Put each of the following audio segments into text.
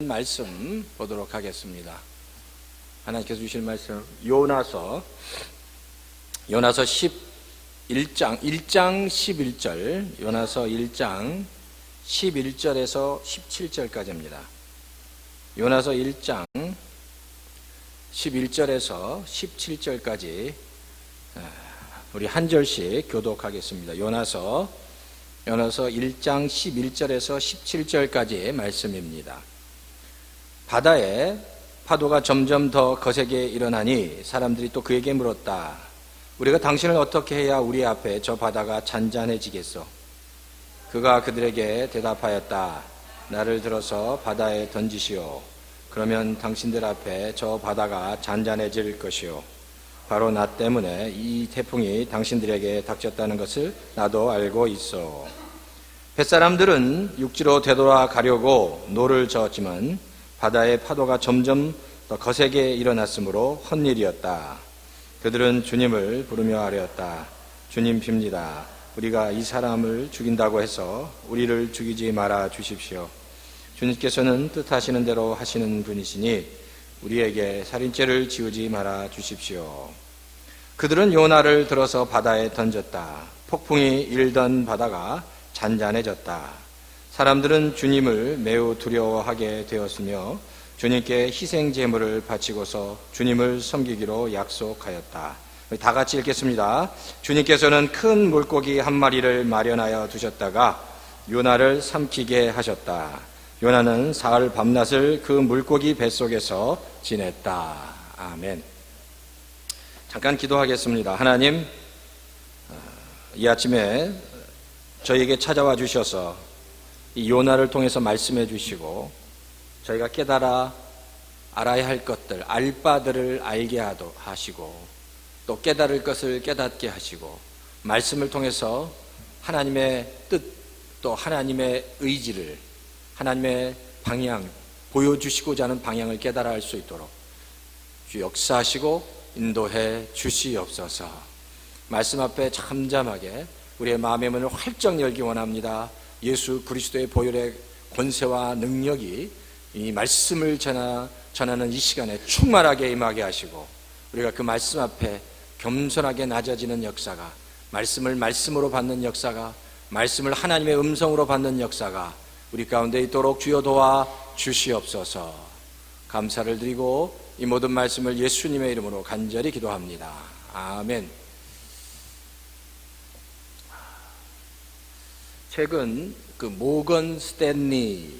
말씀 보도록 하겠습니다. 하나님께서 주실 말씀 요나서 11장 11절, 요나서 1장 11절에서 17절까지입니다. 요나서 1장 11절에서 17절까지 우리 한 절씩 교독하겠습니다. 요나서 1장 11절에서 17절까지의 말씀입니다. 바다에 파도가 점점 더 거세게 일어나니 사람들이 또 그에게 물었다. 우리가 당신을 어떻게 해야 우리 앞에 저 바다가 잔잔해지겠소? 그가 그들에게 대답하였다. 나를 들어서 바다에 던지시오. 그러면 당신들 앞에 저 바다가 잔잔해질 것이오. 바로 나 때문에 이 태풍이 당신들에게 닥쳤다는 것을 나도 알고 있어. 뱃사람들은 육지로 되돌아가려고 노를 저었지만 바다의 파도가 점점 더 거세게 일어났으므로 헛일이었다. 그들은 주님을 부르며 아뢰었다. 주님 빕니다. 우리가 이 사람을 죽인다고 해서 우리를 죽이지 말아 주십시오. 주님께서는 뜻하시는 대로 하시는 분이시니 우리에게 살인죄를 지우지 말아 주십시오. 그들은 요나를 들어서 바다에 던졌다. 폭풍이 일던 바다가 잔잔해졌다. 사람들은 주님을 매우 두려워하게 되었으며 주님께 희생 제물을 바치고서 주님을 섬기기로 약속하였다. 다 같이 읽겠습니다. 주님께서는 큰 물고기 한 마리를 마련하여 두셨다가 요나를 삼키게 하셨다. 요나는 사흘 밤낮을 그 물고기 뱃속에서 지냈다. 아멘. 잠깐 기도하겠습니다. 하나님, 이 아침에 저희에게 찾아와 주셔서 이 요나를 통해서 말씀해 주시고 저희가 깨달아 알아야 할 것들, 알 바들을 알게 하시고 또 깨달을 것을 깨닫게 하시고 말씀을 통해서 하나님의 뜻, 또 하나님의 의지를, 하나님의 방향, 보여주시고자 하는 방향을 깨달아 할 수 있도록 주 역사하시고 인도해 주시옵소서. 말씀 앞에 잠잠하게 우리의 마음의 문을 활짝 열기 원합니다. 예수 그리스도의 보혈의 권세와 능력이 이 말씀을 전하는 이 시간에 충만하게 임하게 하시고 우리가 그 말씀 앞에 겸손하게 낮아지는 역사가, 말씀을 말씀으로 받는 역사가, 말씀을 하나님의 음성으로 받는 역사가 우리 가운데 있도록 주여 도와 주시옵소서. 감사를 드리고 이 모든 말씀을 예수님의 이름으로 간절히 기도합니다. 아멘. 최근 그 모건 스탠리의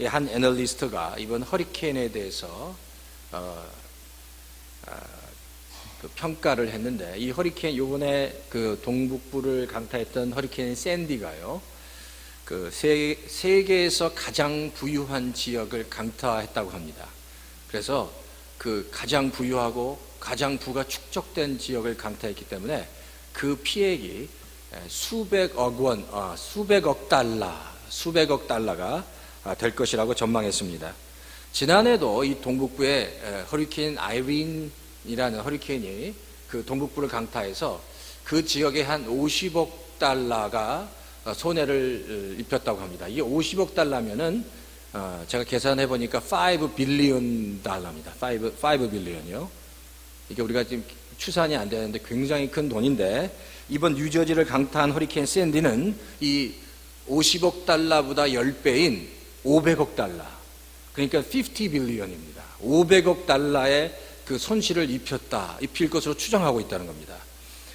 한 애널리스트가 이번 허리케인에 대해서 그 평가를 했는데, 이 허리케인, 요번에 그 동북부를 강타했던 허리케인 샌디가요, 그 세계에서 가장 부유한 지역을 강타했다고 합니다. 그래서 그 가장 부유하고 가장 부가 축적된 지역을 강타했기 때문에 그 피해액이 수백억 원, 수백억 달러가 될 것이라고 전망했습니다. 지난해도 이 동북부에 허리케인 아이린이라는 허리케인이 그 동북부를 강타해서 그 지역에 한 50억 달러가 손해를 입혔다고 합니다. 이게 50억 달러면은 제가 계산해 보니까 5 빌리언 달러입니다. 5 빌리언이요. 이게 우리가 지금 추산이 안 되는데 굉장히 큰 돈인데, 이번 뉴저지를 강타한 허리케인 샌디는 이 50억 달러보다 10배인 500억 달러, 그러니까 50 빌리언입니다. 500억 달러의 그 손실을 입힐 것으로 추정하고 있다는 겁니다.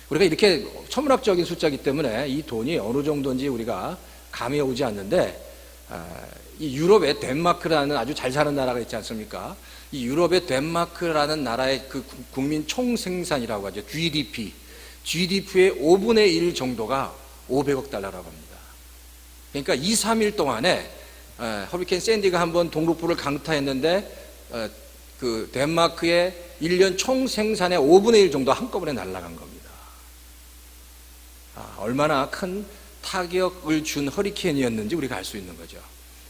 우리가 이렇게 천문학적인 숫자이기 때문에 이 돈이 어느 정도인지 우리가 감이 오지 않는데, 이 유럽의 덴마크라는 아주 잘 사는 나라가 있지 않습니까? 이 유럽의 덴마크라는 나라의 그 국민 총생산이라고 하죠. GDP의 5분의 1 정도가 500억 달러라고 합니다. 그러니까 2, 3일 동안에 허리케인 샌디가 한번 동북부를 강타했는데 그 덴마크의 1년 총생산의 5분의 1 정도 한꺼번에 날아간 겁니다. 얼마나 큰 타격을 준 허리케인이었는지 우리가 알 수 있는 거죠.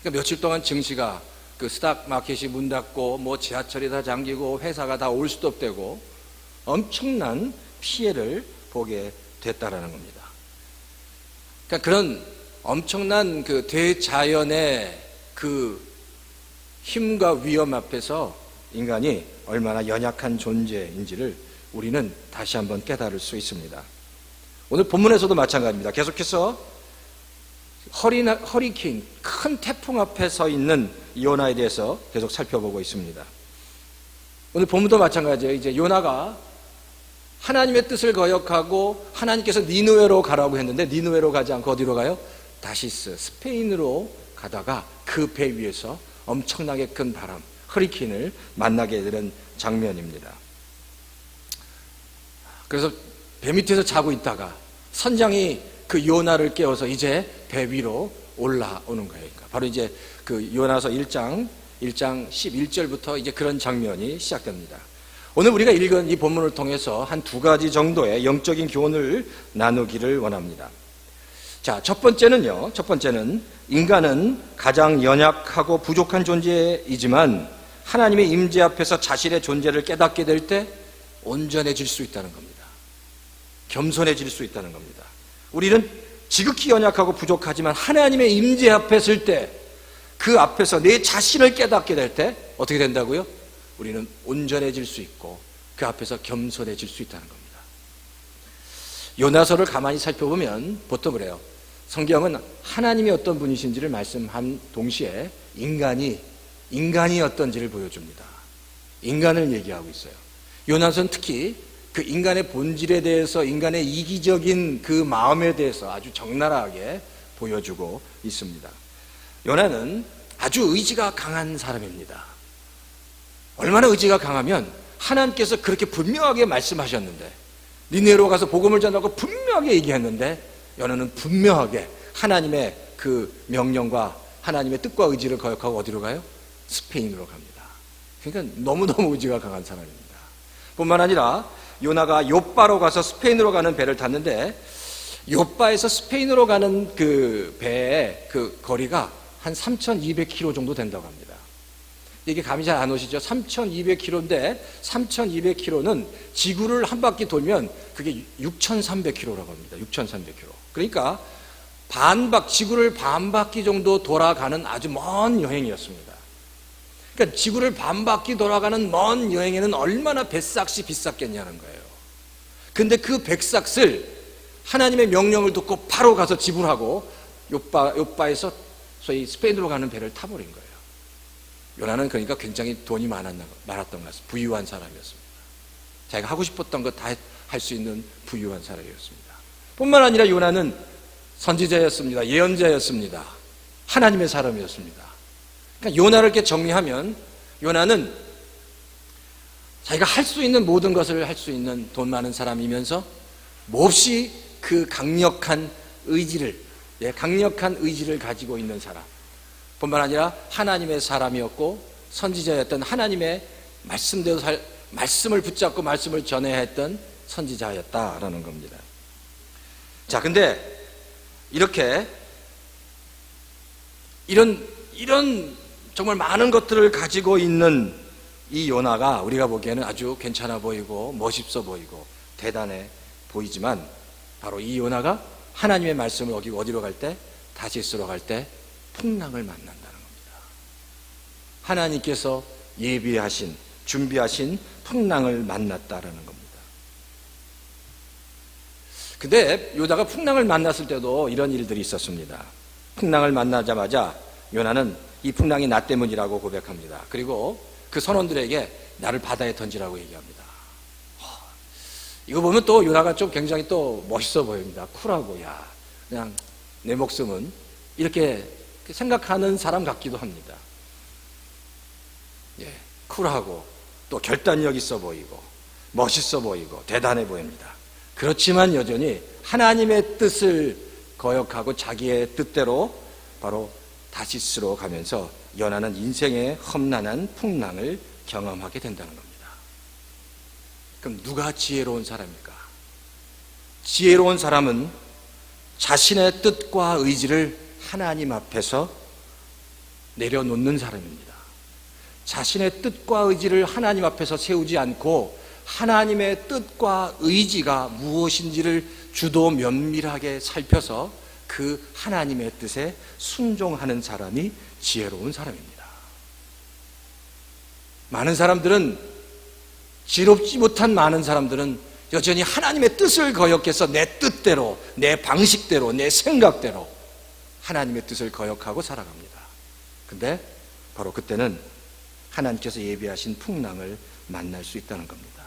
그러니까 며칠 동안 증시가, 그 스탁 마켓이 문 닫고 뭐 지하철이 다 잠기고 회사가 다 올 수도 없대고 엄청난 피해를 보게 됐다라는 겁니다. 그러니까 그런 엄청난 그 대자연의 그 힘과 위험 앞에서 인간이 얼마나 연약한 존재인지를 우리는 다시 한번 깨달을 수 있습니다. 오늘 본문에서도 마찬가지입니다. 계속해서 허리케인, 큰 태풍 앞에 서 있는 요나에 대해서 계속 살펴보고 있습니다. 오늘 본문도 마찬가지예요. 이제 요나가 하나님의 뜻을 거역하고 하나님께서 니느웨로 가라고 했는데 니느웨로 가지 않고 어디로 가요? 다시스, 스페인으로 가다가 그 배 위에서 엄청나게 큰 바람, 허리케인을 만나게 되는 장면입니다. 그래서 배 밑에서 자고 있다가 선장이 그 요나를 깨워서 이제 배 위로 올라오는 거예요. 바로 이제 그 요나서 1장 11절부터 이제 그런 장면이 시작됩니다. 오늘 우리가 읽은 이 본문을 통해서 한 두 가지 정도의 영적인 교훈을 나누기를 원합니다. 자, 첫 번째는 인간은 가장 연약하고 부족한 존재이지만 하나님의 임재 앞에서 자신의 존재를 깨닫게 될 때 온전해질 수 있다는 겁니다. 겸손해질 수 있다는 겁니다. 우리는 지극히 연약하고 부족하지만 하나님의 임재 앞에 설 때, 그 앞에서 내 자신을 깨닫게 될 때 어떻게 된다고요? 우리는 온전해질 수 있고 그 앞에서 겸손해질 수 있다는 겁니다. 요나서를 가만히 살펴보면 보통 그래요. 성경은 하나님이 어떤 분이신지를 말씀한 동시에 인간이 어떤지를 보여줍니다. 인간을 얘기하고 있어요. 요나서는 특히 그 인간의 본질에 대해서, 인간의 이기적인 그 마음에 대해서 아주 적나라하게 보여주고 있습니다. 요나는 아주 의지가 강한 사람입니다. 얼마나 의지가 강하면 하나님께서 그렇게 분명하게 말씀하셨는데, 니네로 가서 복음을 전하고 분명하게 얘기했는데 요나는 분명하게 하나님의 그 명령과 하나님의 뜻과 의지를 거역하고 어디로 가요? 스페인으로 갑니다. 그러니까 너무너무 의지가 강한 사람입니다. 뿐만 아니라 요나가 욥바로 가서 스페인으로 가는 배를 탔는데, 욥바에서 스페인으로 가는 그 배의 그 거리가 한 3,200km 정도 된다고 합니다. 이게 감이 잘 안 오시죠? 3,200km인데 3,200km는 지구를 한 바퀴 돌면 그게 6,300km라고 합니다. 6,300km. 그러니까 지구를 반 바퀴 정도 돌아가는 아주 먼 여행이었습니다. 그러니까 지구를 반 바퀴 돌아가는 먼 여행에는 얼마나 뱃삭이 비쌌겠냐는 거예요. 근데 그 뱃삭을 하나님의 명령을 듣고 바로 가서 지불하고 욥바에서 소위 스페인으로 가는 배를 타버린 거예요. 요나는 그러니까 굉장히 돈이 많았던 것 같습니다. 부유한 사람이었습니다. 자기가 하고 싶었던 거 다 할 수 있는 부유한 사람이었습니다. 뿐만 아니라 요나는 선지자였습니다. 예언자였습니다. 하나님의 사람이었습니다. 그러니까 요나를 이렇게 정리하면 요나는 자기가 할 수 있는 모든 것을 할 수 있는 돈 많은 사람이면서 몹시 그 강력한 의지를 가지고 있는 사람. 뿐만 아니라 하나님의 사람이었고 선지자였던, 하나님의 말씀대로 말씀을 붙잡고 말씀을 전해야 했던 선지자였다라는 겁니다. 자, 근데 이렇게 이런 정말 많은 것들을 가지고 있는 이 요나가 우리가 보기에는 아주 괜찮아 보이고 멋있어 보이고 대단해 보이지만, 바로 이 요나가 하나님의 말씀을 어기고 어디로 갈 때? 다시스로 갈 때 풍랑을 만난다는 겁니다. 하나님께서 준비하신 풍랑을 만났다라는 겁니다. 근데 요나가 풍랑을 만났을 때도 이런 일들이 있었습니다. 풍랑을 만나자마자 요나는 이 풍랑이 나 때문이라고 고백합니다. 그리고 그 선원들에게 나를 바다에 던지라고 얘기합니다. 이거 보면 또 요나가 좀 굉장히 또 멋있어 보입니다. 쿨하고, 그냥 내 목숨은 이렇게 생각하는 사람 같기도 합니다. 쿨하고 또 결단력 있어 보이고 멋있어 보이고 대단해 보입니다. 그렇지만 여전히 하나님의 뜻을 거역하고 자기의 뜻대로 바로 다시스로 가면서 요나는 인생의 험난한 풍랑을 경험하게 된다는 겁니다. 그럼 누가 지혜로운 사람입니까? 지혜로운 사람은 자신의 뜻과 의지를 하나님 앞에서 내려놓는 사람입니다. 자신의 뜻과 의지를 하나님 앞에서 세우지 않고 하나님의 뜻과 의지가 무엇인지를 주도 면밀하게 살펴서 그 하나님의 뜻에 순종하는 사람이 지혜로운 사람입니다. 많은 사람들은, 지롭지 못한 많은 사람들은 여전히 하나님의 뜻을 거역해서 내 뜻대로, 내 방식대로, 내 생각대로 하나님의 뜻을 거역하고 살아갑니다. 근데 바로 그때는 하나님께서 예비하신 풍랑을 만날 수 있다는 겁니다.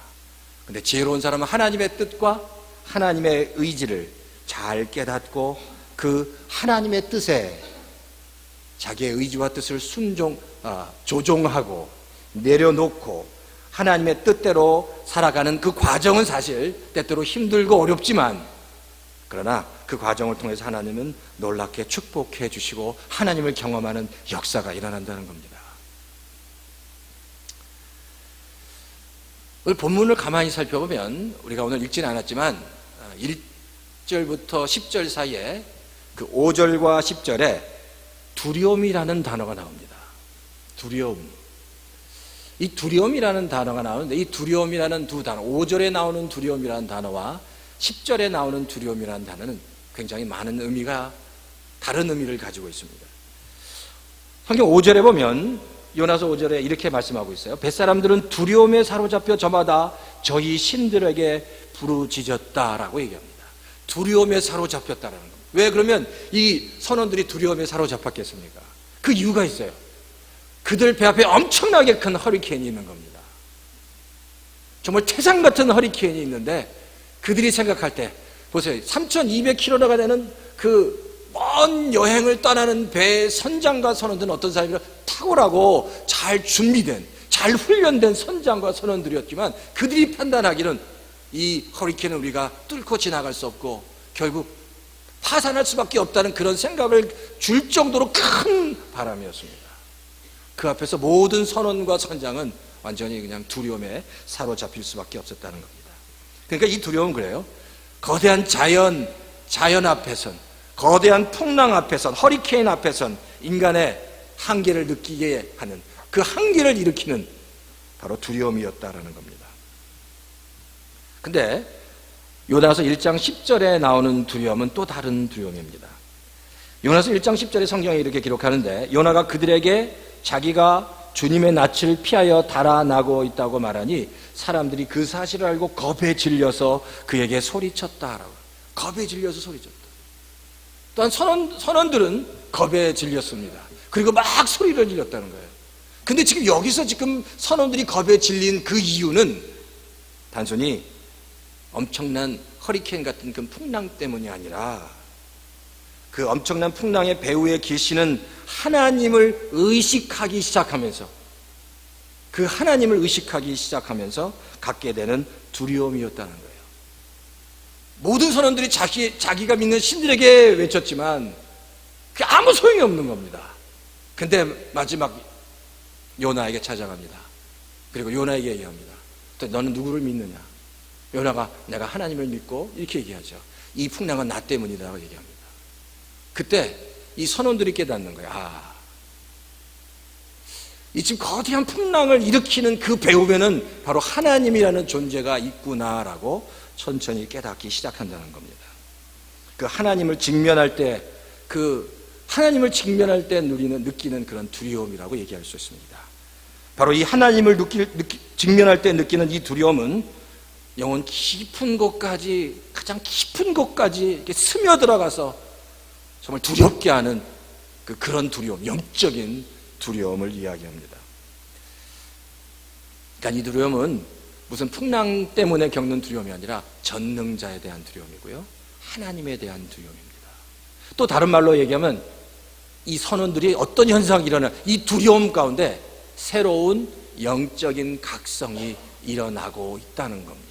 근데 지혜로운 사람은 하나님의 뜻과 하나님의 의지를 잘 깨닫고 그 하나님의 뜻에 자기의 의지와 뜻을 조종하고 내려놓고 하나님의 뜻대로 살아가는 그 과정은 사실 때때로 힘들고 어렵지만, 그러나 그 과정을 통해서 하나님은 놀랍게 축복해 주시고 하나님을 경험하는 역사가 일어난다는 겁니다. 오늘 본문을 가만히 살펴보면, 우리가 오늘 읽지는 않았지만 1절부터 10절 사이에 그 5절과 10절에 두려움이라는 단어가 나옵니다. 두려움. 이 두려움이라는 단어가 나오는데, 이 두려움이라는 두 단어, 5절에 나오는 두려움이라는 단어와 10절에 나오는 두려움이라는 단어는 굉장히 많은 의미가, 다른 의미를 가지고 있습니다. 성경 5절에 보면, 요나서 5절에 이렇게 말씀하고 있어요. 뱃사람들은 두려움에 사로잡혀 저마다 저희 신들에게 부르짖었다라고 얘기합니다. 두려움에 사로잡혔다라는 겁니다. 왜 그러면 이 선원들이 두려움에 사로잡혔겠습니까? 그 이유가 있어요. 그들 배 앞에 엄청나게 큰 허리케인이 있는 겁니다. 정말 태산 같은 허리케인이 있는데, 그들이 생각할 때 보세요. 3,200km가 되는 그 먼 여행을 떠나는 배의 선장과 선원들은 어떤 사람이라 탁월하고 잘 준비된, 잘 훈련된 선장과 선원들이었지만, 그들이 판단하기는 이 허리케인은 우리가 뚫고 지나갈 수 없고 결국 파산할 수밖에 없다는 그런 생각을 줄 정도로 큰 바람이었습니다. 그 앞에서 모든 선원과 선장은 완전히 그냥 두려움에 사로잡힐 수밖에 없었다는 겁니다. 그러니까 이 두려움은 그래요. 거대한 자연 앞에선, 거대한 풍랑 앞에선, 허리케인 앞에선 인간의 한계를 느끼게 하는, 그 한계를 일으키는 바로 두려움이었다라는 겁니다. 근데 요나서 1장 10절에 나오는 두려움은 또 다른 두려움입니다. 요나서 1장 10절에 성경에 이렇게 기록하는데, 요나가 그들에게 자기가 주님의 낯을 피하여 달아나고 있다고 말하니 사람들이 그 사실을 알고 겁에 질려서 그에게 소리쳤다라고. 겁에 질려서 소리쳤다. 또한 선원들은 겁에 질렸습니다. 그리고 막 소리를 질렀다는 거예요. 근데 지금 여기서 지금 선원들이 겁에 질린 그 이유는 단순히 엄청난 허리케인 같은 그 풍랑 때문이 아니라, 그 엄청난 풍랑의 배후에 계시는 하나님을 의식하기 시작하면서, 그 하나님을 의식하기 시작하면서 갖게 되는 두려움이었다는 거예요. 모든 선원들이 자기가 믿는 신들에게 외쳤지만 그게 아무 소용이 없는 겁니다. 근데 마지막 요나에게 찾아갑니다. 그리고 요나에게 얘기합니다. 너는 누구를 믿느냐? 요나가 내가 하나님을 믿고 이렇게 얘기하죠. 이 풍랑은 나 때문이라고 얘기합니다. 그때 이 선원들이 깨닫는 거예요. 이 지금 거대한 풍랑을 일으키는 그 배후에는 바로 하나님이라는 존재가 있구나라고 천천히 깨닫기 시작한다는 겁니다. 그 하나님을 직면할 때, 느끼는 그런 두려움이라고 얘기할 수 있습니다. 바로 이 하나님을 직면할 때 느끼는 이 두려움은 영혼 깊은 곳까지, 가장 깊은 곳까지 이렇게 스며들어가서 정말 두렵게 하는 그런 두려움, 영적인 두려움을 이야기합니다. 그러니까 이 두려움은 무슨 풍랑 때문에 겪는 두려움이 아니라 전능자에 대한 두려움이고요, 하나님에 대한 두려움입니다. 또 다른 말로 얘기하면 이 선원들이 어떤 현상이 일어나, 이 두려움 가운데 새로운 영적인 각성이 일어나고 있다는 겁니다.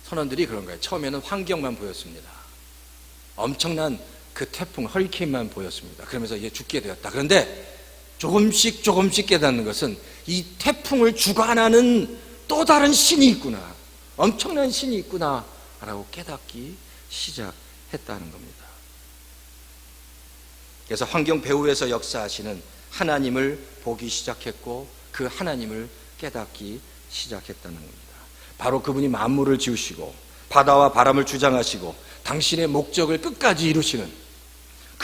선원들이 그런 거예요. 처음에는 환경만 보였습니다. 엄청난 그 태풍, 허리케인만 보였습니다. 그러면서 이제 죽게 되었다. 그런데 조금씩 깨닫는 것은 이 태풍을 주관하는 또 다른 신이 있구나, 엄청난 신이 있구나 라고 깨닫기 시작했다는 겁니다. 그래서 환경 배후에서 역사하시는 하나님을 보기 시작했고, 그 하나님을 깨닫기 시작했다는 겁니다. 바로 그분이 만물을 지으시고 바다와 바람을 주장하시고 당신의 목적을 끝까지 이루시는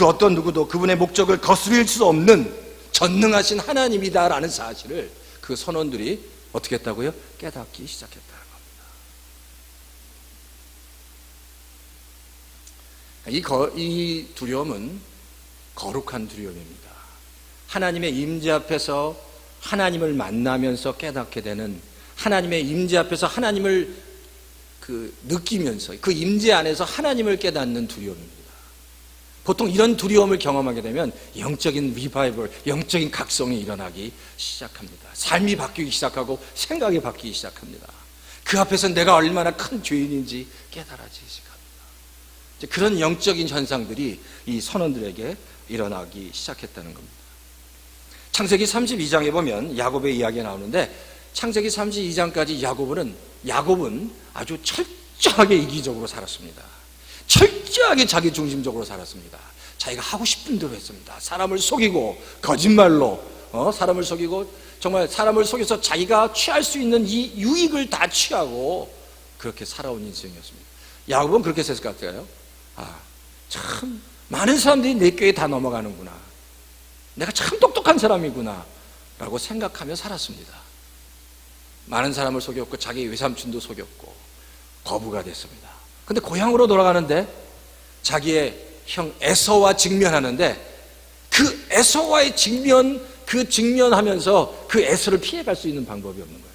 그 어떤 누구도 그분의 목적을 거스릴 수 없는 전능하신 하나님이다라는 사실을 그 선원들이 어떻게 했다고요? 깨닫기 시작했다는 겁니다. 이 두려움은 거룩한 두려움입니다. 하나님의 임재 앞에서 하나님을 만나면서 깨닫게 되는, 하나님의 임재 앞에서 하나님을 느끼면서 그 임재 안에서 하나님을 깨닫는 두려움입니다. 보통 이런 두려움을 경험하게 되면 영적인 리바이벌, 영적인 각성이 일어나기 시작합니다. 삶이 바뀌기 시작하고 생각이 바뀌기 시작합니다. 그 앞에서 내가 얼마나 큰 죄인인지 깨달아지기 시작합니다. 그런 영적인 현상들이 이 선원들에게 일어나기 시작했다는 겁니다. 창세기 32장에 보면 야곱의 이야기가 나오는데, 창세기 32장까지 야곱은 아주 철저하게 이기적으로 살았습니다. 철저하게 자기 중심적으로 살았습니다. 자기가 하고 싶은 대로 했습니다. 사람을 속이고 거짓말로 사람을 속이고, 정말 사람을 속여서 자기가 취할 수 있는 이 유익을 다 취하고 그렇게 살아온 인생이었습니다. 야곱은 그렇게 했을 것 같아요. 참 많은 사람들이 내 꾀에 다 넘어가는구나, 내가 참 똑똑한 사람이구나 라고 생각하며 살았습니다. 많은 사람을 속였고 자기 외삼촌도 속였고 거부가 됐습니다. 근데 고향으로 돌아가는데 자기의 형 에서와 직면하는데, 그 에서와의 직면하면서 그 에서를 피해갈 수 있는 방법이 없는 거예요.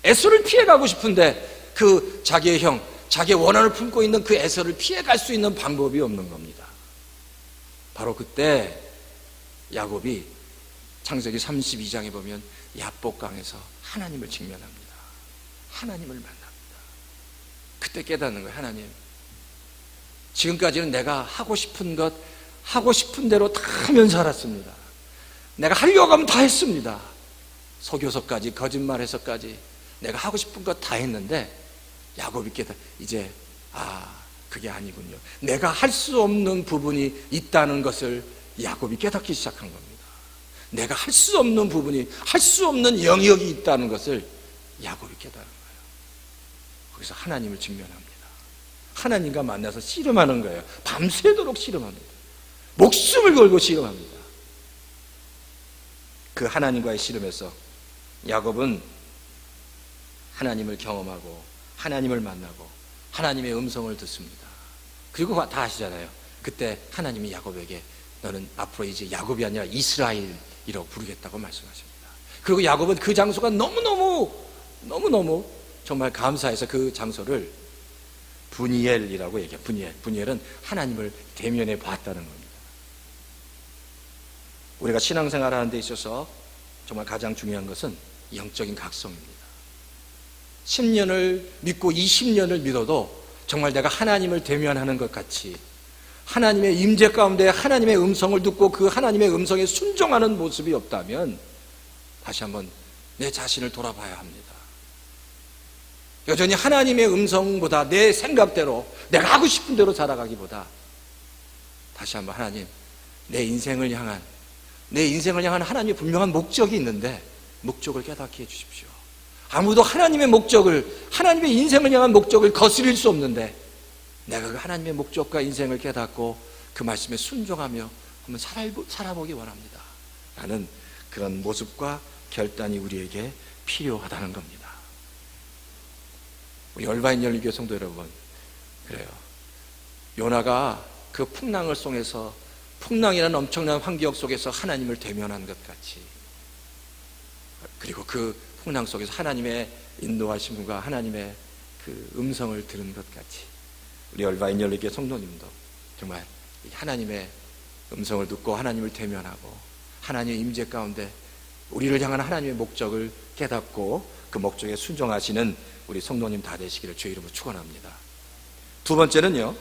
에서를 피해가고 싶은데 그 자기의 형, 자기의 원한을 품고 있는 그 에서를 피해갈 수 있는 방법이 없는 겁니다. 바로 그때 야곱이 창세기 32장에 보면 야복강에서 하나님을 직면합니다. 하나님을 만납니다. 그때 깨닫는 거예요. 하나님, 지금까지는 내가 하고 싶은 것 하고 싶은 대로 다 하면서 살았습니다. 내가 하려고 하면 다 했습니다. 속여서까지 거짓말해서까지 내가 하고 싶은 것 다 했는데, 야곱이 이제 그게 아니군요. 내가 할 수 없는 부분이 있다는 것을 야곱이 깨닫기 시작한 겁니다. 내가 할 수 없는 부분이, 할 수 없는 영역이 있다는 것을 야곱이 깨달은 거예요. 거기서 하나님을 직면합니다. 하나님과 만나서 씨름하는 거예요. 밤새도록 씨름합니다. 목숨을 걸고 씨름합니다. 그 하나님과의 씨름에서 야곱은 하나님을 경험하고 하나님을 만나고 하나님의 음성을 듣습니다. 그리고 다 아시잖아요. 그때 하나님이 야곱에게 너는 앞으로 이제 야곱이 아니라 이스라엘이라고 부르겠다고 말씀하십니다. 그리고 야곱은 그 장소가 너무너무 정말 감사해서 그 장소를 분이엘이라고 얘기해요. 분이엘은 하나님을 대면해 봤다는 겁니다. 우리가 신앙생활 하는 데 있어서 정말 가장 중요한 것은 영적인 각성입니다. 10년을 믿고 20년을 믿어도 정말 내가 하나님을 대면하는 것 같이, 하나님의 임재 가운데 하나님의 음성을 듣고 그 하나님의 음성에 순종하는 모습이 없다면 다시 한번 내 자신을 돌아봐야 합니다. 여전히 하나님의 음성보다 내 생각대로 내가 하고 싶은 대로 살아가기보다 다시 한번 하나님, 내 인생을 향한 하나님의 분명한 목적이 있는데 목적을 깨닫게 해주십시오. 아무도 하나님의 목적을, 하나님의 인생을 향한 목적을 거스릴 수 없는데 내가 그 하나님의 목적과 인생을 깨닫고 그 말씀에 순종하며 한번 살아보기 원합니다 라는 그런 모습과 결단이 우리에게 필요하다는 겁니다. 우리 얼바인 열리교회 성도 여러분, 그래요. 요나가 그 풍랑을 속에서, 풍랑이라는 엄청난 환경 속에서 하나님을 대면한 것 같이, 그리고 그 풍랑 속에서 하나님의 인도하심과 하나님의 그 음성을 들은 것 같이, 우리 얼바인 열리교회 성도님도 정말 하나님의 음성을 듣고 하나님을 대면하고 하나님의 임재 가운데 우리를 향한 하나님의 목적을 깨닫고 그 목적에 순종하시는 우리 성도님 다 되시기를 주의 이름으로 축원합니다. 두 번째는요,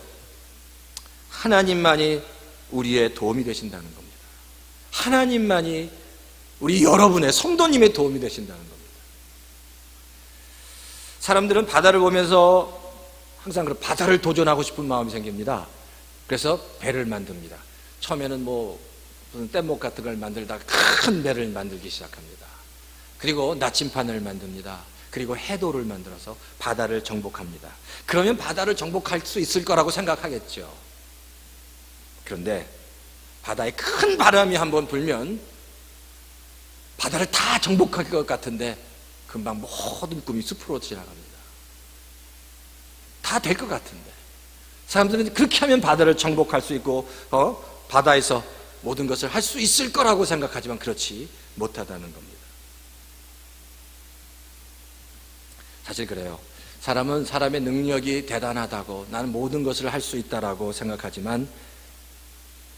하나님만이 우리의 도움이 되신다는 겁니다. 하나님만이 우리 여러분의 성도님의 도움이 되신다는 겁니다. 사람들은 바다를 보면서 항상 그런 바다를 도전하고 싶은 마음이 생깁니다. 그래서 배를 만듭니다. 처음에는 무슨 뗏목 같은 걸 만들다가 큰 배를 만들기 시작합니다. 그리고 나침판을 만듭니다. 그리고 해도를 만들어서 바다를 정복합니다. 그러면 바다를 정복할 수 있을 거라고 생각하겠죠. 그런데 바다에 큰 바람이 한번 불면 바다를 다 정복할 것 같은데 금방 모든 꿈이 숲으로 지나갑니다. 다 될 것 같은데 사람들은 그렇게 하면 바다를 정복할 수 있고 바다에서 모든 것을 할 수 있을 거라고 생각하지만 그렇지 못하다는 겁니다. 사실 그래요. 사람은 사람의 능력이 대단하다고 나는 모든 것을 할 수 있다라고 생각하지만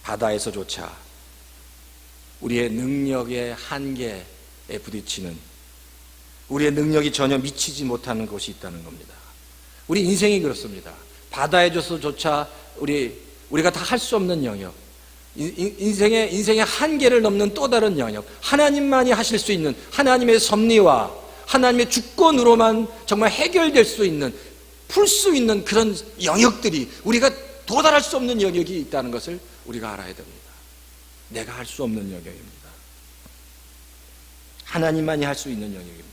바다에서조차 우리의 능력의 한계에 부딪히는, 우리의 능력이 전혀 미치지 못하는 곳이 있다는 겁니다. 우리 인생이 그렇습니다. 바다에서조차 우리가 다 할 수 없는 영역, 인생의 한계를 넘는 또 다른 영역, 하나님만이 하실 수 있는 하나님의 섭리와 하나님의 주권으로만 정말 해결될 수 있는, 풀 수 있는 그런 영역들이, 우리가 도달할 수 없는 영역이 있다는 것을 우리가 알아야 됩니다. 내가 할 수 없는 영역입니다. 하나님만이 할 수 있는 영역입니다.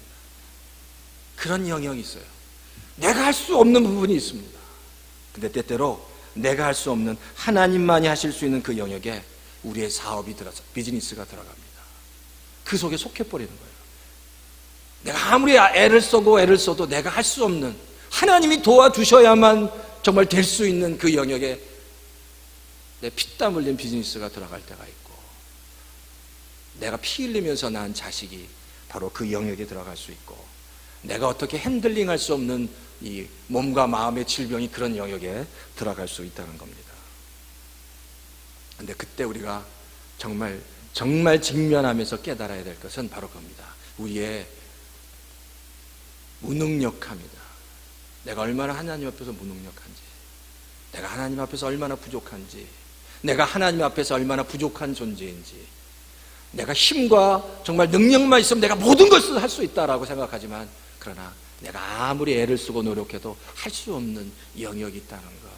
그런 영역이 있어요. 내가 할 수 없는 부분이 있습니다. 근데 때때로 내가 할 수 없는 하나님만이 하실 수 있는 그 영역에 우리의 사업이 들어서 비즈니스가 들어갑니다. 그 속에 속해버리는 거예요. 내가 아무리 애를 써도 내가 할 수 없는, 하나님이 도와주셔야만 정말 될 수 있는 그 영역에 내 피땀 흘린 비즈니스가 들어갈 때가 있고, 내가 피 흘리면서 낳은 자식이 바로 그 영역에 들어갈 수 있고, 내가 어떻게 핸들링할 수 없는 이 몸과 마음의 질병이 그런 영역에 들어갈 수 있다는 겁니다. 근데 그때 우리가 정말 직면하면서 깨달아야 될 것은 바로 그겁니다. 우리의 무능력함이다. 내가 얼마나 하나님 앞에서 무능력한지, 내가 하나님 앞에서 얼마나 부족한지, 내가 하나님 앞에서 얼마나 부족한 존재인지, 내가 힘과 정말 능력만 있으면 내가 모든 것을 할 수 있다라고 생각하지만, 그러나 내가 아무리 애를 쓰고 노력해도 할 수 없는 영역이 있다는 것,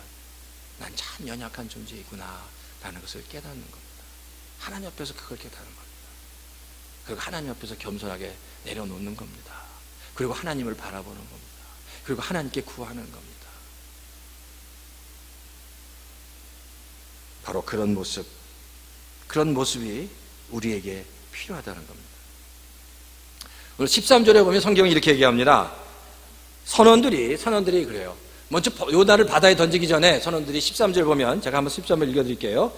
난 참 연약한 존재이구나 라는 것을 깨닫는 겁니다. 하나님 앞에서 그걸 깨닫는 겁니다. 그리고 하나님 앞에서 겸손하게 내려놓는 겁니다. 그리고 하나님을 바라보는 겁니다. 그리고 하나님께 구하는 겁니다. 바로 그런 모습이 우리에게 필요하다는 겁니다. 오늘 13절에 보면 성경이 이렇게 얘기합니다. 선원들이 그래요. 먼저 요나를 바다에 던지기 전에 선원들이 13절 보면, 제가 한번 13절 읽어드릴게요.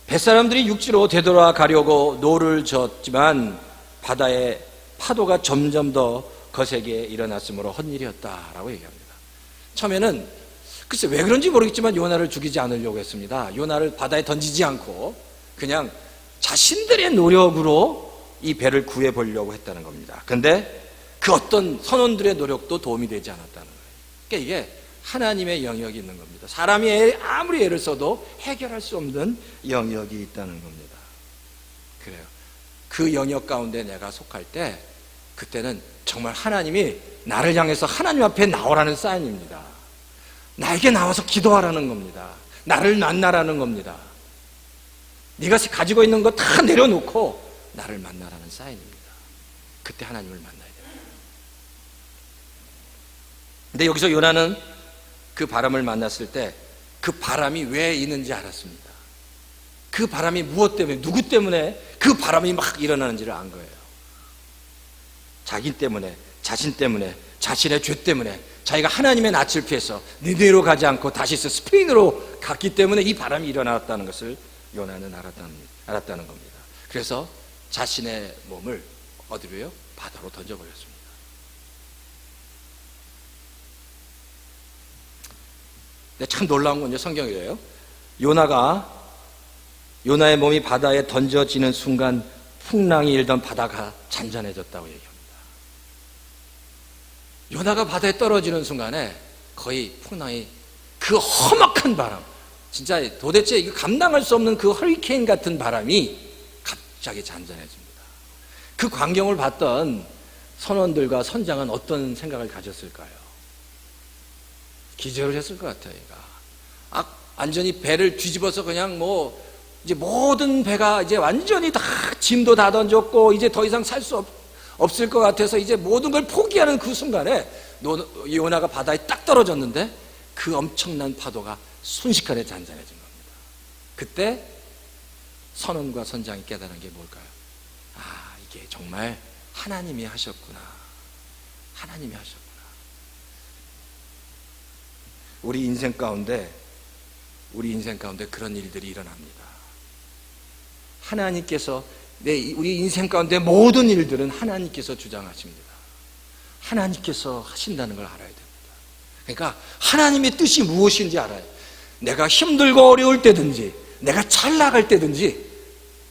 뱃사람들이 육지로 되돌아가려고 노를 젓지만 바다의 파도가 점점 더 거세게 일어났으므로 헛일이었다라고 얘기합니다. 처음에는 글쎄 왜 그런지 모르겠지만 요나를 죽이지 않으려고 했습니다. 요나를 바다에 던지지 않고 그냥 자신들의 노력으로 이 배를 구해보려고 했다는 겁니다. 그런데 그 어떤 선원들의 노력도 도움이 되지 않았다는 거예요. 그러니까 이게 하나님의 영역이 있는 겁니다. 사람이 아무리 애를 써도 해결할 수 없는 영역이 있다는 겁니다. 그래요. 그 영역 가운데 내가 속할 때, 그때는 정말 하나님이 나를 향해서 하나님 앞에 나오라는 사인입니다. 나에게 나와서 기도하라는 겁니다. 나를 만나라는 겁니다. 네가 가지고 있는 거 다 내려놓고 나를 만나라는 사인입니다. 그때 하나님을 만나야 돼요. 근데 여기서 요나는 그 바람을 만났을 때 그 바람이 왜 있는지 알았습니다. 그 바람이 무엇 때문에, 누구 때문에 그 바람이 막 일어나는지를 안 거예요. 자기 때문에, 자신 때문에, 자신의 죄 때문에, 자기가 하나님의 낯을 피해서 니네로 가지 않고 다시 스페인으로 갔기 때문에 이 바람이 일어났다는 것을 요나는 알았다는 겁니다. 그래서 자신의 몸을 어디로요? 바다로 던져버렸습니다. 근데 참 놀라운 건요, 성경이에요. 요나의 몸이 바다에 던져지는 순간 풍랑이 일던 바다가 잔잔해졌다고 얘기합니다. 요나가 바다에 떨어지는 순간에 거의 풍랑이, 그 험악한 바람, 진짜 도대체 이거 감당할 수 없는 그 허리케인 같은 바람이 갑자기 잔잔해집니다. 그 광경을 봤던 선원들과 선장은 어떤 생각을 가졌을까요? 기절을 했을 것 같아요. 완전히 배를 뒤집어서 그냥 이제 모든 배가 이제 완전히 다 짐도 다 던졌고 이제 더 이상 살 수 없을 것 같아서 이제 모든 걸 포기하는 그 순간에 요나가 바다에 딱 떨어졌는데 그 엄청난 파도가 순식간에 잔잔해진 겁니다. 그때 선원과 선장이 깨달은 게 뭘까요? 아, 이게 정말 하나님이 하셨구나. 하나님이 하셨구나. 우리 인생 가운데 그런 일들이 일어납니다. 하나님께서 우리 인생 가운데 모든 일들은 하나님께서 주장하십니다. 하나님께서 하신다는 걸 알아야 됩니다. 그러니까 하나님의 뜻이 무엇인지 알아요. 내가 힘들고 어려울 때든지, 내가 잘 나갈 때든지,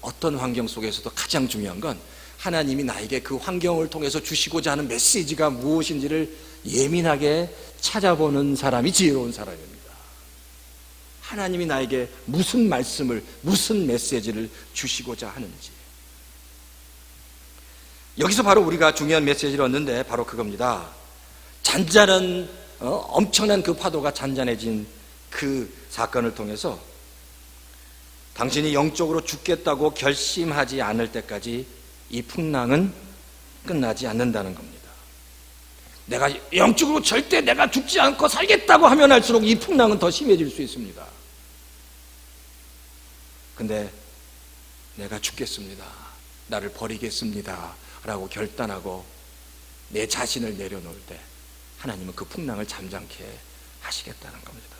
어떤 환경 속에서도 가장 중요한 건 하나님이 나에게 그 환경을 통해서 주시고자 하는 메시지가 무엇인지를 예민하게 찾아보는 사람이 지혜로운 사람입니다. 하나님이 나에게 무슨 말씀을, 무슨 메시지를 주시고자 하는지. 여기서 바로 우리가 중요한 메시지를 얻는데 바로 그겁니다. 잔잔한 엄청난 그 파도가 잔잔해진 그 사건을 통해서 당신이 영적으로 죽겠다고 결심하지 않을 때까지 이 풍랑은 끝나지 않는다는 겁니다. 내가 영적으로 절대 내가 죽지 않고 살겠다고 하면 할수록 이 풍랑은 더 심해질 수 있습니다. 근데 내가 죽겠습니다, 나를 버리겠습니다 라고 결단하고 내 자신을 내려놓을 때 하나님은 그 풍랑을 잠잠케 하시겠다는 겁니다.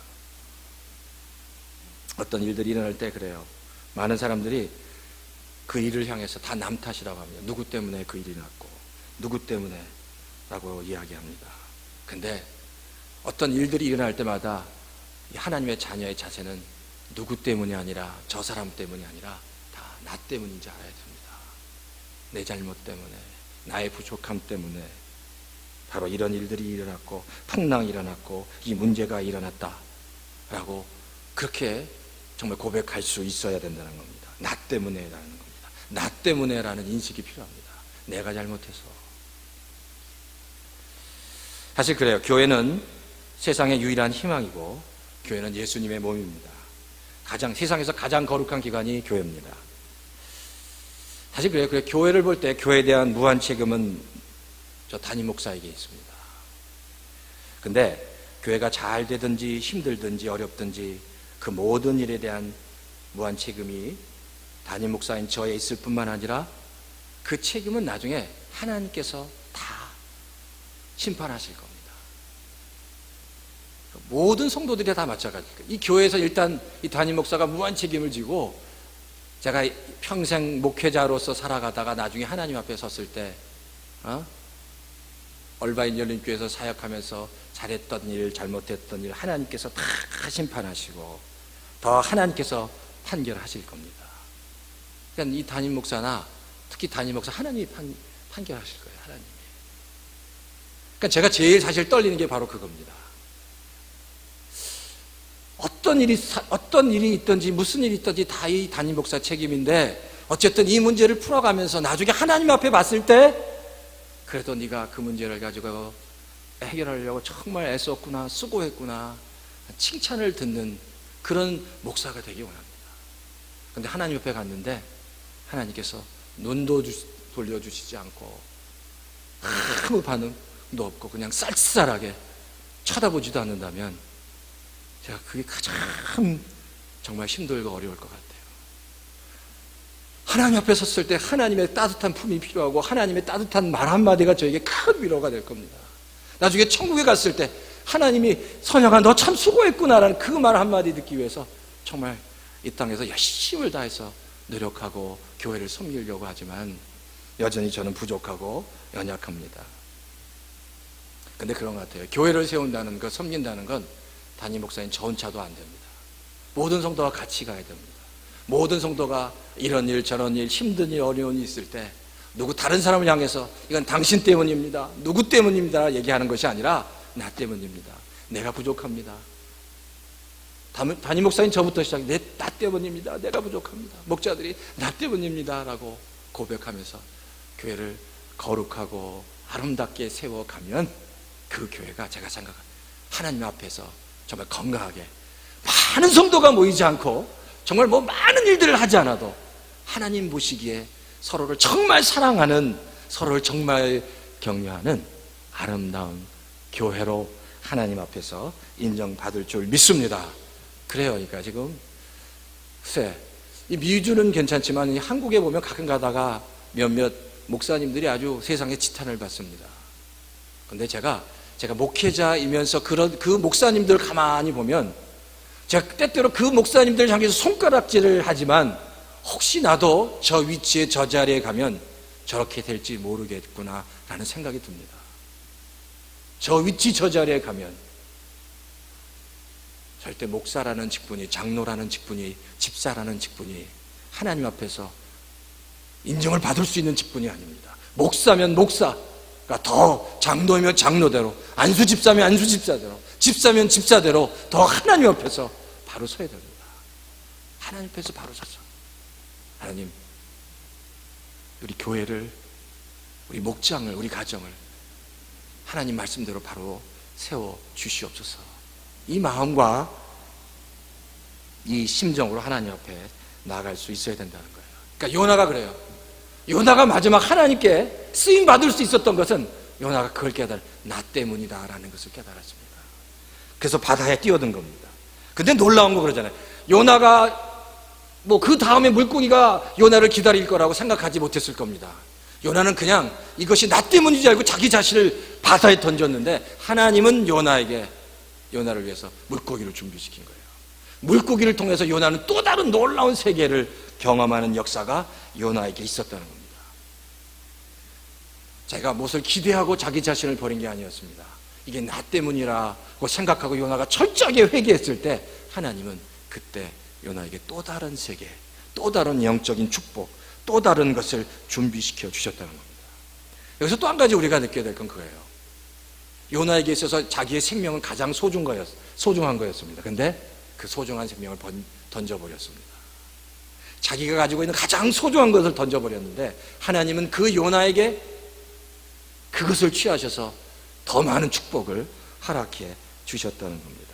어떤 일들이 일어날 때 그래요. 많은 사람들이 그 일을 향해서 다 남 탓이라고 합니다. 누구 때문에 그 일이 났고, 누구 때문에 라고 이야기합니다. 근데 어떤 일들이 일어날 때마다 하나님의 자녀의 자세는 누구 때문이 아니라, 저 사람 때문이 아니라 다 나 때문인지 알아야 됩니다. 내 잘못 때문에, 나의 부족함 때문에 바로 이런 일들이 일어났고, 풍랑이 일어났고, 이 문제가 일어났다 라고 그렇게 정말 고백할 수 있어야 된다는 겁니다. 나 때문에 라는 겁니다. 나 때문에 라는 인식이 필요합니다. 내가 잘못해서. 사실 그래요. 교회는 세상의 유일한 희망이고, 교회는 예수님의 몸입니다. 세상에서 가장 거룩한 기관이 교회입니다. 사실 그래요. 교회를 볼 때 교회에 대한 무한 책임은 저 담임 목사에게 있습니다. 근데 교회가 잘 되든지 힘들든지 어렵든지 그 모든 일에 대한 무한 책임이 담임 목사인 저에 있을 뿐만 아니라 그 책임은 나중에 하나님께서 다 심판하실 겁니다. 모든 성도들이 다 마찬가지예요. 이 교회에서 일단 이 담임 목사가 무한 책임을 지고, 제가 평생 목회자로서 살아가다가 나중에 하나님 앞에 섰을 때 얼바인 열린교회에서 사역하면서 잘했던 일, 잘못했던 일 하나님께서 다 심판하시고 더 하나님께서 판결하실 겁니다. 그러니까 이 담임 목사나 특히 담임 목사 하나님이 판결하실 거예요. 하나님이. 그러니까 제가 제일 사실 떨리는 게 바로 그겁니다. 어떤 일이 있든지 무슨 일이 있든지 다 이 담임 목사 책임인데, 어쨌든 이 문제를 풀어가면서 나중에 하나님 앞에 봤을 때 그래도 네가 그 문제를 가지고 해결하려고 정말 애썼구나, 수고했구나, 칭찬을 듣는 그런 목사가 되기 원합니다. 그런데 하나님 옆에 갔는데 하나님께서 눈도 돌려주시지 않고 아무 반응도 없고 그냥 쌀쌀하게 쳐다보지도 않는다면 제가 그게 가장 정말 힘들고 어려울 것 같아요. 하나님 앞에 섰을 때 하나님의 따뜻한 품이 필요하고 하나님의 따뜻한 말 한마디가 저에게 큰 위로가 될 겁니다. 나중에 천국에 갔을 때 하나님이 선영아 너 참 수고했구나라는 그 말 한마디 듣기 위해서 정말 이 땅에서 열심을 다해서 노력하고 교회를 섬기려고 하지만 여전히 저는 부족하고 연약합니다. 근데 그런 것 같아요. 교회를 세운다는 것, 섬긴다는 건 담임 목사님 저 혼자도 안 됩니다. 모든 성도가 같이 가야 됩니다. 모든 성도가 이런 일 저런 일 힘든 일 어려운 일 있을 때 다른 사람을 향해서 이건 당신 때문입니다, 누구 때문입니다 얘기하는 것이 아니라 나 때문입니다, 내가 부족합니다, 담임 목사님 저부터 시작해 나 때문입니다, 내가 부족합니다, 목자들이 나 때문입니다 라고 고백하면서 교회를 거룩하고 아름답게 세워가면 그 교회가 제가 생각한 하나님 앞에서 정말 건강하게 많은 성도가 모이지 않고 정말 많은 일들을 하지 않아도 하나님 보시기에 서로를 정말 사랑하는, 서로를 정말 격려하는 아름다운 교회로 하나님 앞에서 인정받을 줄 믿습니다. 그래요. 그러니까 지금 글쎄 이 미주는 괜찮지만 이 한국에 보면 가끔 가다가 몇몇 목사님들이 아주 세상에 지탄을 받습니다. 근데 제가 목회자이면서 그 목사님들 가만히 보면 제가 때때로 그 목사님들 향해서 손가락질을 하지만 혹시 나도 저 위치에 저 자리에 가면 저렇게 될지 모르겠구나 라는 생각이 듭니다. 저 위치 저 자리에 가면 절대 목사라는 직분이, 장로라는 직분이, 집사라는 직분이 하나님 앞에서 인정을 받을 수 있는 직분이 아닙니다. 목사면 목사가 더, 장로면 장로대로, 안수집사면 안수집사대로, 집사면 집사대로 더 하나님 앞에서 바로 서야 됩니다. 하나님 앞에서 바로 서서 하나님, 우리 교회를, 우리 목장을, 우리 가정을 하나님 말씀대로 바로 세워 주시옵소서. 이 마음과 이 심정으로 하나님 앞에 나아갈 수 있어야 된다는 거예요. 그러니까 요나가 그래요. 요나가 마지막 하나님께 쓰임 받을 수 있었던 것은 요나가 그걸 나 때문이다 라는 것을 깨달았습니다. 그래서 바다에 뛰어든 겁니다. 근데 놀라운 거 그러잖아요. 요나가 그 다음에 물고기가 요나를 기다릴 거라고 생각하지 못했을 겁니다. 요나는 그냥 이것이 나 때문이지 알고 자기 자신을 바다에 던졌는데 하나님은 요나를 위해서 물고기를 준비시킨 거예요. 물고기를 통해서 요나는 또 다른 놀라운 세계를 경험하는 역사가 요나에게 있었다는 겁니다. 자기가 무엇을 기대하고 자기 자신을 버린 게 아니었습니다. 이게 나 때문이라고 생각하고 요나가 철저하게 회개했을 때 하나님은 그때 요나에게 또 다른 세계, 또 다른 영적인 축복, 또 다른 것을 준비시켜 주셨다는 겁니다. 여기서 또 한 가지 우리가 느껴야 될 건 그거예요. 요나에게 있어서 자기의 생명은 가장 소중한 거였습니다. 근데 그 소중한 생명을 던져버렸습니다. 자기가 가지고 있는 가장 소중한 것을 던져버렸는데 하나님은 그 요나에게 그것을 취하셔서 더 많은 축복을 허락해 주셨다는 겁니다.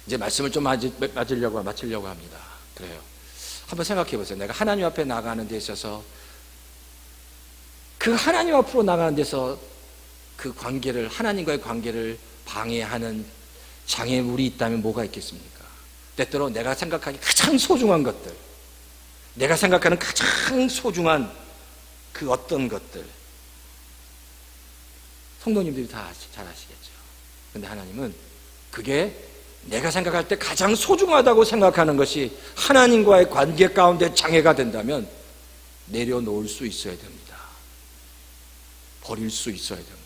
이제 말씀을 좀 마치려고 합니다. 그래요. 한번 생각해 보세요. 내가 하나님 앞에 나가는 데 있어서 그 하나님 앞으로 나가는 데서 그 관계를, 하나님과의 관계를 방해하는 장애물이 있다면 뭐가 있겠습니까? 때때로 내가 생각하기 가장 소중한 것들, 내가 생각하는 가장 소중한 그 어떤 것들, 성도님들이 다 잘 아시겠죠. 근데 하나님은 그게 내가 생각할 때 가장 소중하다고 생각하는 것이 하나님과의 관계 가운데 장애가 된다면 내려놓을 수 있어야 됩니다. 버릴 수 있어야 됩니다.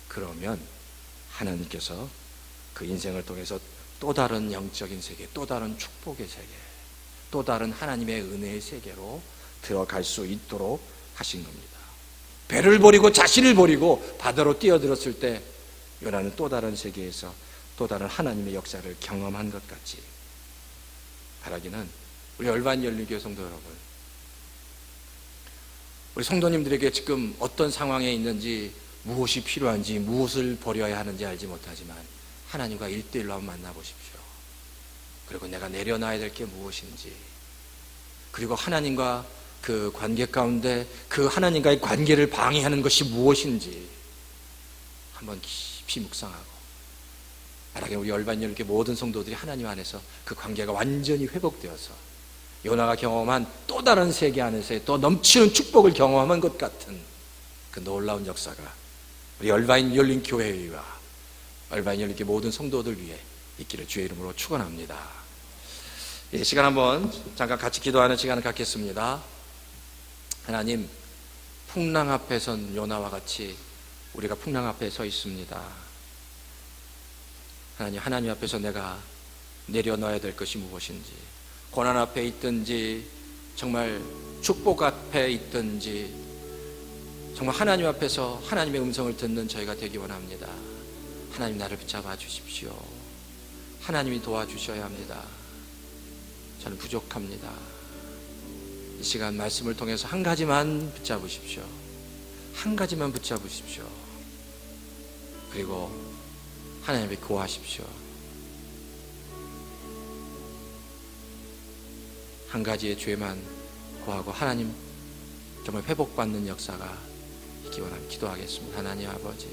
그러면 하나님께서 그 인생을 통해서 또 다른 영적인 세계, 또 다른 축복의 세계, 또 다른 하나님의 은혜의 세계로 들어갈 수 있도록 하신 겁니다. 배를 버리고 자신을 버리고 바다로 뛰어들었을 때 요나는 또 다른 세계에서 또 다른 하나님의 역사를 경험한 것 같이 바라기는 우리 얼반 열린교회 성도 여러분, 우리 성도님들에게 지금 어떤 상황에 있는지, 무엇이 필요한지, 무엇을 버려야 하는지 알지 못하지만 하나님과 1대1로 한번 만나보십시오. 그리고 내가 내려놔야 될 게 무엇인지, 그리고 하나님과 그 관계 가운데 그 하나님과의 관계를 방해하는 것이 무엇인지 한번 깊이 묵상하고, 만약에 우리 열반열교 모든 성도들이 하나님 안에서 그 관계가 완전히 회복되어서 요나가 경험한 또 다른 세계 안에서의 또 넘치는 축복을 경험한 것 같은 그 놀라운 역사가 우리 얼바인 열린 교회와 얼바인 열린 모든 성도들 위해 있기를 주의 이름으로 축원합니다. 이 시간 한번 잠깐 같이 기도하는 시간을 갖겠습니다. 하나님, 풍랑 앞에 선 요나와 같이 우리가 풍랑 앞에 서 있습니다. 하나님 앞에서 내가 내려놔야 될 것이 무엇인지, 고난 앞에 있든지 정말 축복 앞에 있든지 정말 하나님 앞에서 하나님의 음성을 듣는 저희가 되기 원합니다. 하나님, 나를 붙잡아 주십시오. 하나님이 도와주셔야 합니다. 저는 부족합니다. 이 시간 말씀을 통해서 한 가지만 붙잡으십시오. 한 가지만 붙잡으십시오. 그리고 하나님께 구하십시오. 한 가지의 죄만 구하고 하나님 정말 회복받는 역사가 있기 원합니다. 기도하겠습니다. 하나님 아버지,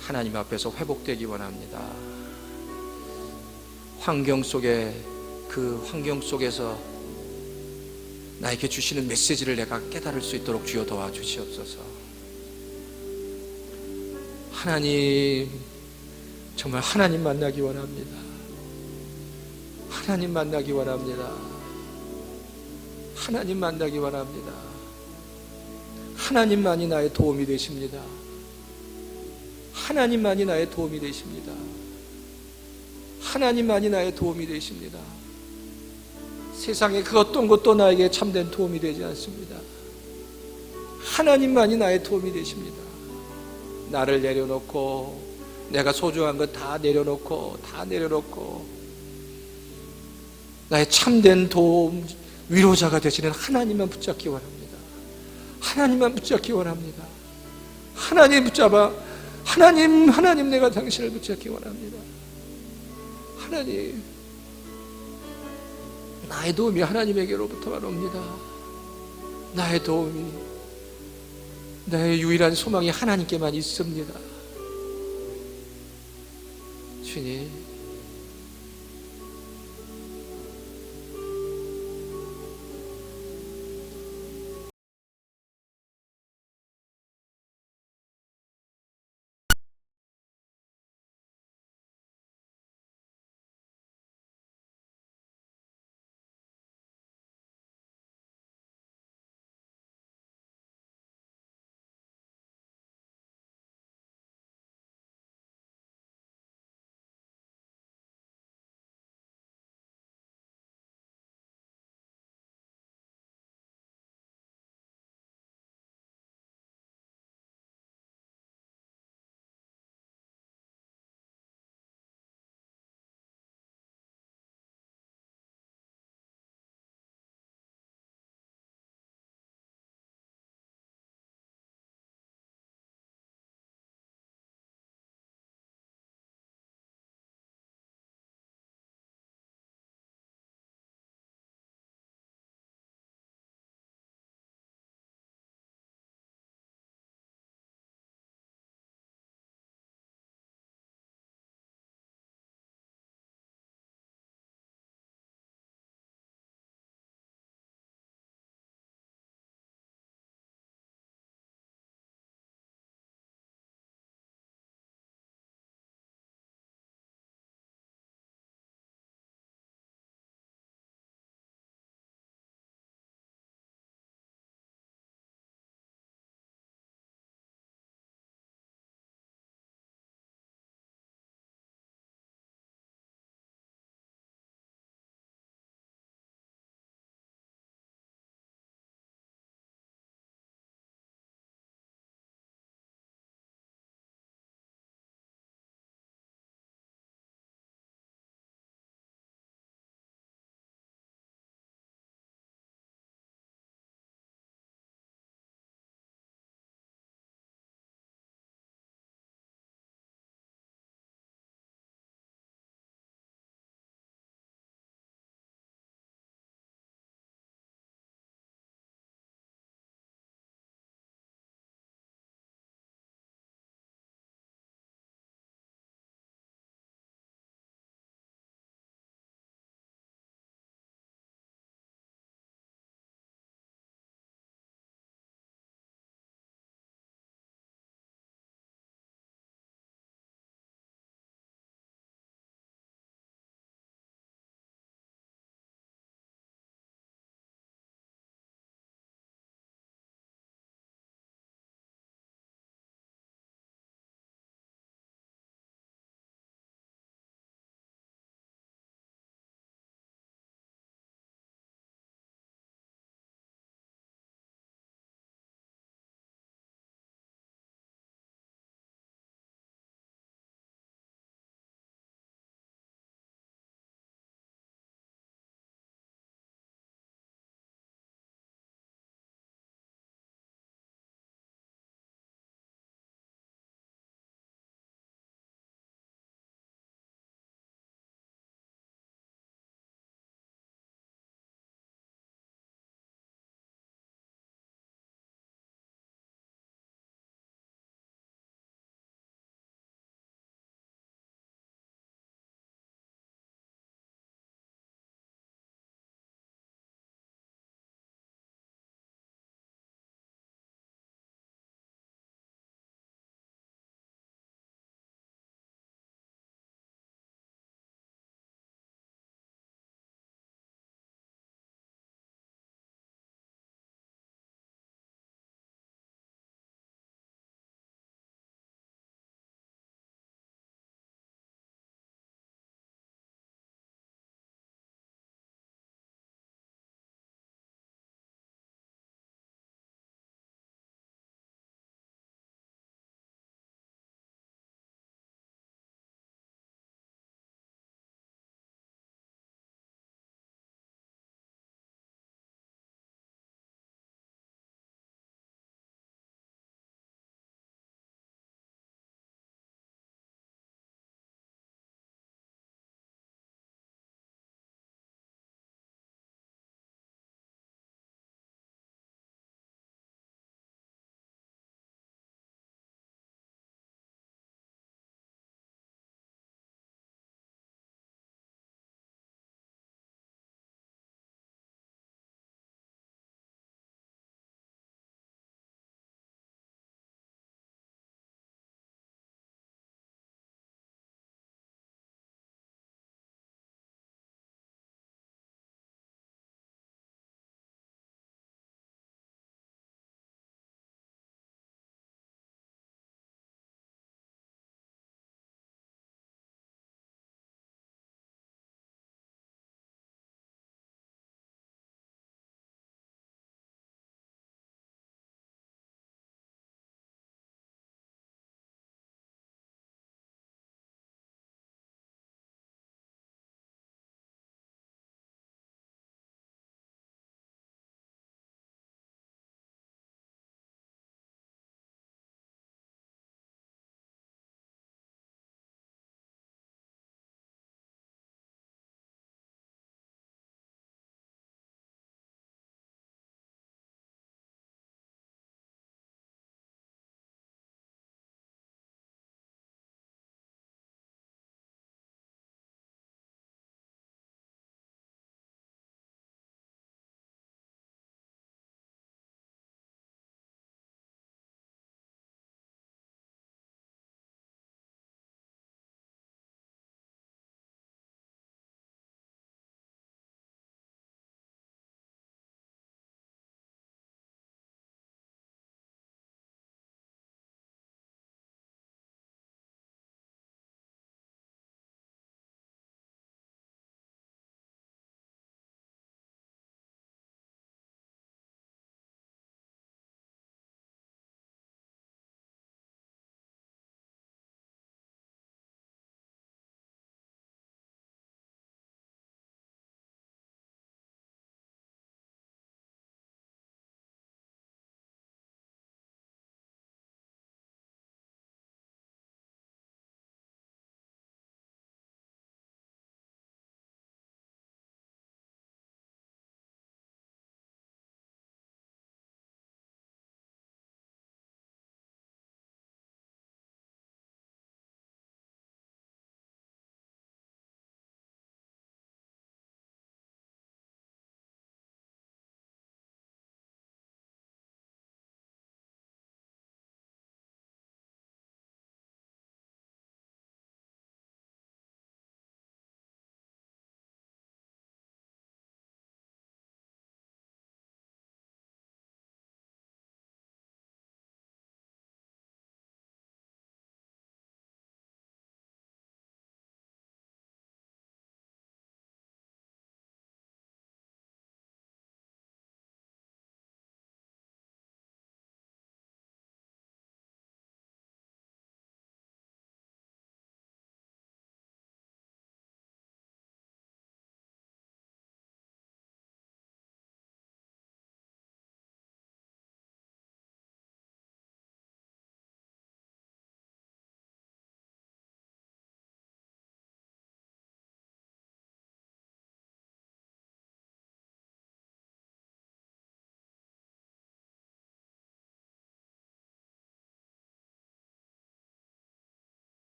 하나님 앞에서 회복되기 원합니다. 환경 속에, 그 환경 속에서 나에게 주시는 메시지를 내가 깨달을 수 있도록 주여 도와주시옵소서. 하나님, 정말 하나님 만나기 원합니다. 하나님 만나기 원합니다. 하나님 만나기 원합니다. 하나님만이 나의 도움이 되십니다. 하나님만이 나의 도움이 되십니다. 하나님만이 나의 도움이 되십니다. 세상에 그 어떤 것도 나에게 참된 도움이 되지 않습니다. 하나님만이 나의 도움이 되십니다. 나를 내려놓고, 내가 소중한 것 다 내려놓고 나의 참된 도움, 위로자가 되시는 하나님만 붙잡기 원합니다. 하나님만 붙잡기 원합니다. 하나님 붙잡아, 하나님 내가 당신을 붙잡기 원합니다. 하나님, 나의 도움이 하나님에게로부터만 옵니다. 나의 도움이, 나의 유일한 소망이 하나님께만 있습니다. 주님,